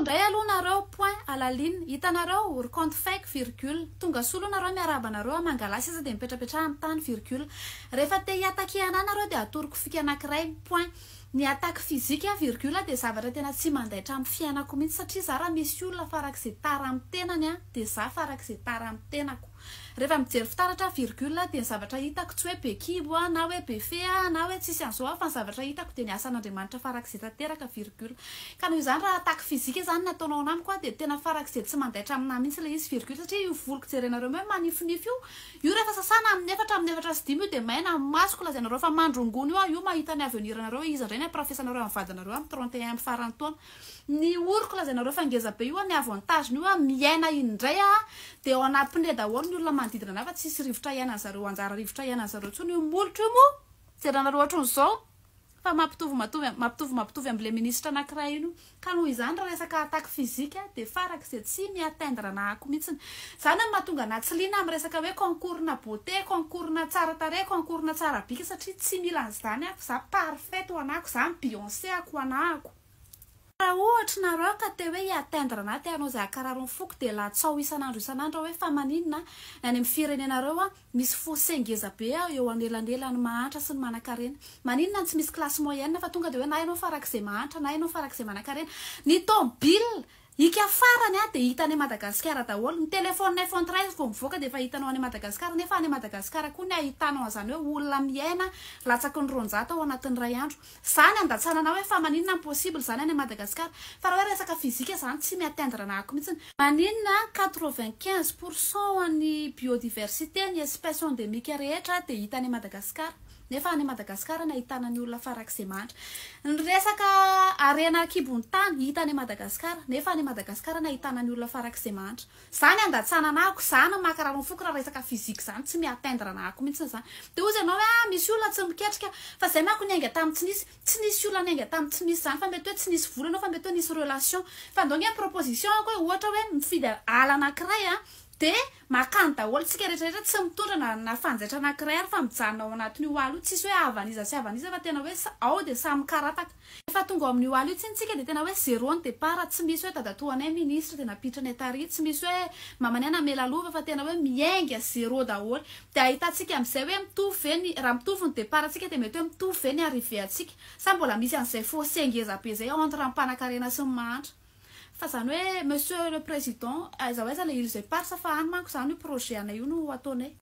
Ndray aloha nareo point à la ligne hitanareo compte fake virgule tonga solo nareo miarabanareo mangalasy izy dia mipetrapetraha amin'ny tany virgule rehefa te hiataky anà nareo dia atoroko fika anankiray point ny attaque physique virgule dia zavatra tena tsy mandaitra amin'ny fiainako mihitsy satria za raha misy olona farak'izay tara amin'ny tenany dia za farak'izay tara amin'ny tenako rehefa mijery fitaratra virgule dia ny zavatra hitako tsy hoe be kibo na hoe be fe na hoe tsisy an'izao fa ny zavatra hitako dia ny asan'Andriamanitra farak'izay tanteraka virgule ka noho izany raha attaque physique zany nataonao amiko dia tena farak'izay tsy mandaitra aminah mihitsy ilay izy virgule satria io voloko jerenareo hoe manifinify io rehefa sasana amin'ny efatra sy dimy io dia maina masoko lazainareo fa mandrongony io mahita ny aveniranareo izy indray ny profesanareo amin'ny vadinareo amin'ny 31 farany taona ny oriko lazainareo fa ngeza be io ny avantage-ny io miaina indray dia ao anampiny daholo ny olona manodidina anao fa tsisy rivotra iainana zareo anjara rivotra iainana zareo tsony io molotra io moa jerenareo ohatran'izao fa mampitovy amin'ilay ministra anankiray iny ka noho izany raha resaka attaque physique dia farak'izay tsy miatteindre anahako mihitsiny zany mahatonga anahy tsy liana amin'ny resaka hoe concours na beauté concours na tsara tarehy concours na tsara bika satria tsy mila an'izany ako za parfait ho anahako za Beyoncé ako anahako raha ohatra nareo ka te hoe hiatteindre anah te hanao izay akararony foko dia latsao isan'andro hoe fa maninona ny any amin'ny firenenareo misy fossé ngeza be eo anelanelany mahantra sy ny manan-karena maninona tsy misy classe moyenne fa tonga dia hoe na ianao farak'izay mahantra na ianao farak'izay manan-karena ny tomobile hika farany dia hitany Madagasikara daholo ny telefone iPhone 13 vao mivoaka dia efa hitanao any Madagasikara nefa any Madagasikara koa ny ahitanao an'izany hoe olona miaina latsaky ny 200 ao anatin'ny ray andro zany andatsanana hoe fa maninona impossible zany any Madagasikara fa raha hoe resaka fizika zany tsy miatteindre anahako mihitsiny maninona 95% ny biodiversité ny espèce endémique rehetra dia hita any Madagasikara nefa any Madagasikara ny ahitana ny olona farak'izay mahantra ny resaka arena kibony tany hita any Madagasikara nefa any Madagasikara ny ahitana ny olona farak'izay mahantra zany andatsanana ako zany makararony foko raha resaka fizika zany tsy miatteindre anahako mihitsy zany dia ozy ianao hoe misy olona tsy miketrika fa zay manko ny ainga tamin'ny tsy nisy olona ny ainga tamin'ny tsy nisy zany fa mety hoe tsy nisy vola anao fa mety hoe nisy relation fa ndonge proposition ako hoe ohatra hoe mifidy ala anankiray dia makany daholo tsika rehetrarehetra tsy mitondra na fanjaitra anankiray ary fa mijanona ao anatin'ny io ala io tsisy hoe avaniza sy avaniza fa tena hoe ao dia samy karataka efa tonga ao amin'ny ala io tsiny tsika dia tena hoe zéro ny départ tsy misy hoe tadatoanay ministre dia napitra ny tary tsy misy hoe mamanay namela lova fa tena hoe miainga zéro daholo dia ahitantsika amin'izay hoe mitovy raha mitovy ny départ atsika dia mety hoe mitovy ny arrivé atsika sa mbola misy an'izay fossé ngeza be zay entre ampanankarena sy ny mahantra fa zany hoe monsieur le président aiza ho aiza ilay izy zay parsa fa any manko zany io projet anay io no ataonay